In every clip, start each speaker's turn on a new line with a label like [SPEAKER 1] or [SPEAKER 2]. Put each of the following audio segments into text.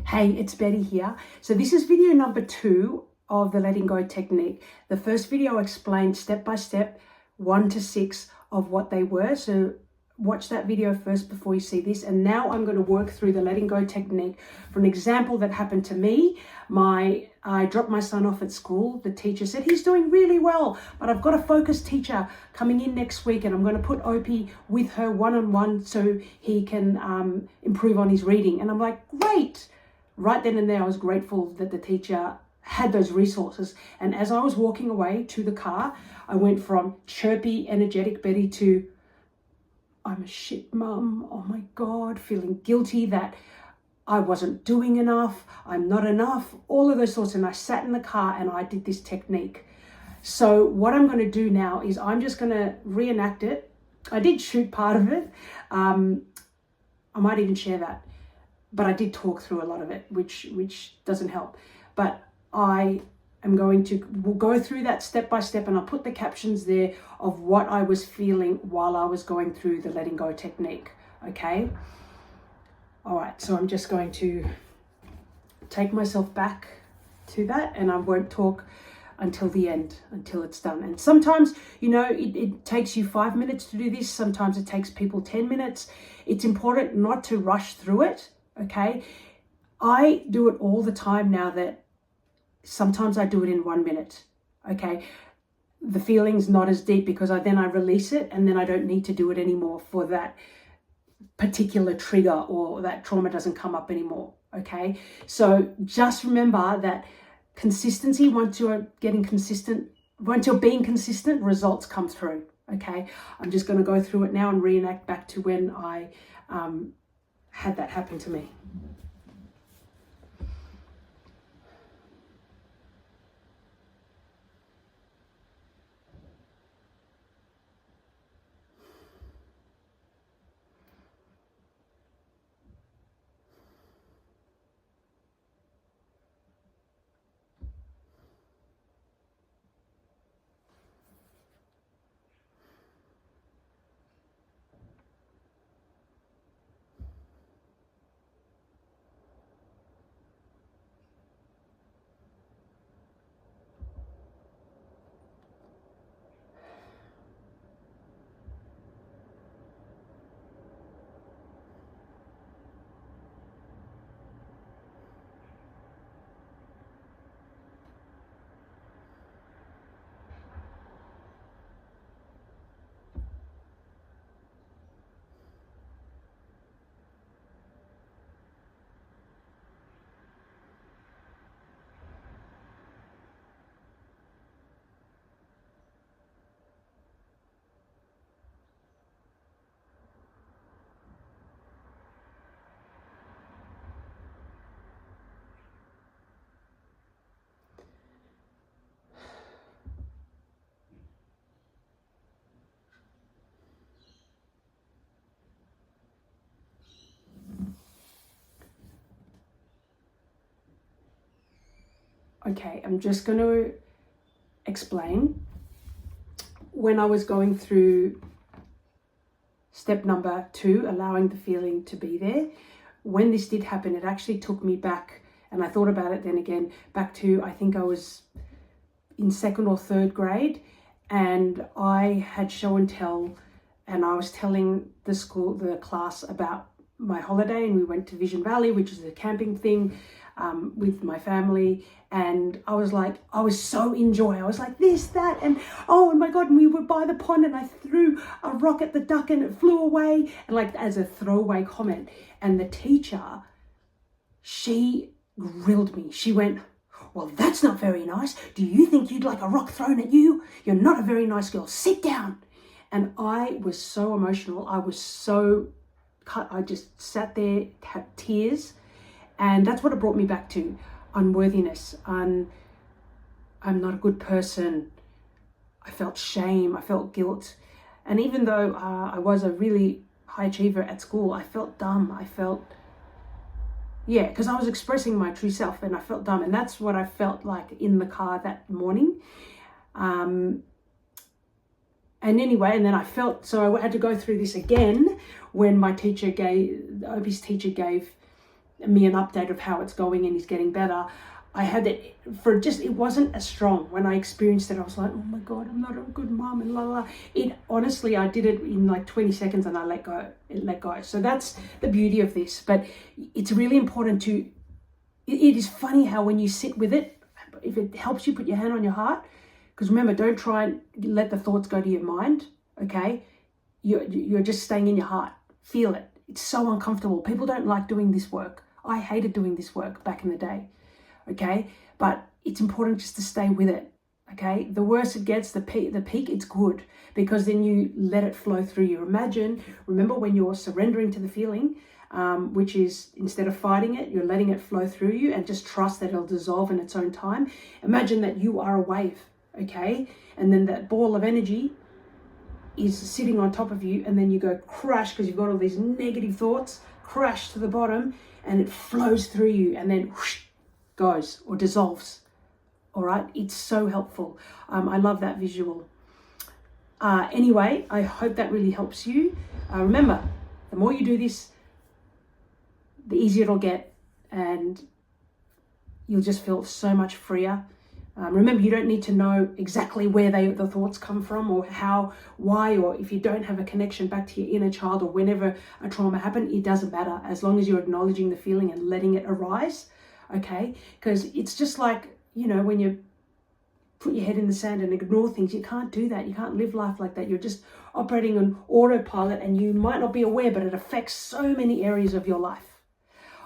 [SPEAKER 1] Hey, it's Betty here. So this is video number 2 of the letting go technique. The first video explained step by step 1 to 6 of what they were. So watch that video first before you see this. And now I'm going to work through the letting go technique for an example that happened to me. I dropped my son off at school. The teacher said, he's doing really well, but I've got a focus teacher coming in next week and I'm going to put Opie with her one-on-one so he can improve on his reading. And I'm like, great. Right then and there, I was grateful that the teacher had those resources. And as I was walking away to the car, I went from chirpy, energetic Betty to, I'm a shit mum, oh my God, feeling guilty that I wasn't doing enough, I'm not enough, all of those thoughts. And I sat in the car and I did this technique. So what I'm going to do now is I'm just going to reenact it. I did shoot part of it. I might even share that. But I did talk through a lot of it, which doesn't help. But I am we'll go through that step by step, and I'll put the captions there of what I was feeling while I was going through the letting go technique, okay? All right, so I'm just going to take myself back to that, and I won't talk until the end, until it's done. And sometimes, you know, it takes you 5 minutes to do this. Sometimes it takes people 10 minutes. It's important not to rush through it. Okay, I do it all the time now that sometimes I do it in 1 minute. Okay, the feeling's not as deep because I release it and then I don't need to do it anymore for that particular trigger, or that trauma doesn't come up anymore. Okay, so just remember that consistency, once you're being consistent, results come through. Okay, I'm just going to go through it now and reenact back to when I had that happen to me. Okay, I'm just going to explain. When I was going through step number 2, allowing the feeling to be there, when this did happen, it actually took me back, and I thought about it then again, back to, I think I was in 2nd or 3rd grade, and I had show and tell, and I was telling the class about my holiday, and we went to Vision Valley, which is a camping thing, with my family. And I was so in joy. I was like, this, that, and oh my God, and we were by the pond and I threw a rock at the duck and it flew away, and like as a throwaway comment. And the teacher, she grilled me. She went, well, that's not very nice. Do you think you'd like a rock thrown at you? You're not a very nice girl. Sit down. And I was so emotional. I was so cut. I just sat there, had tears. And that's what it brought me back to. Unworthiness. I'm not a good person. I felt shame. I felt guilt. And even though I was a really high achiever at school, I felt dumb. I felt, because I was expressing my true self and I felt dumb. And that's what I felt like in the car that morning. And anyway, and then I felt, so I had to go through this again when my teacher Opie's teacher gave me an update of how it's going and he's getting better. I had it for just, it wasn't as strong. When I experienced it, I was like, oh my God, I'm not a good mom and la la. It honestly, I did it in like 20 seconds and I let go. So that's the beauty of this. But it's really important to, it is funny how when you sit with it, if it helps you put your hand on your heart, because remember, don't try and let the thoughts go to your mind, okay? You're just staying in your heart. Feel it. It's so uncomfortable. People don't like doing this work. I hated doing this work back in the day. Okay, but it's important just to stay with it. Okay, the worse it gets, the peak, it's good, because then you let it flow through you. Remember when you're surrendering to the feeling, which is instead of fighting it, you're letting it flow through you and just trust that it'll dissolve in its own time. Imagine that you are a wave, okay, and then that ball of energy is sitting on top of you, and then you go crash because you've got all these negative thoughts, crash to the bottom, and it flows through you, and then whoosh, goes or dissolves. All right, it's so helpful. I love that visual. Anyway, I hope that really helps you. Remember, the more you do this, the easier it'll get, and you'll just feel so much freer. Remember, you don't need to know exactly where the thoughts come from, or how, why, or if you don't have a connection back to your inner child, or whenever a trauma happened, it doesn't matter, as long as you're acknowledging the feeling and letting it arise. Okay, because it's just like, you know, when you put your head in the sand and ignore things, you can't do that. You can't live life like that. You're just operating on autopilot, and you might not be aware, but it affects so many areas of your life.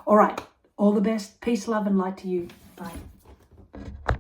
[SPEAKER 1] All right, all the best. Peace, love, and light to you. Bye.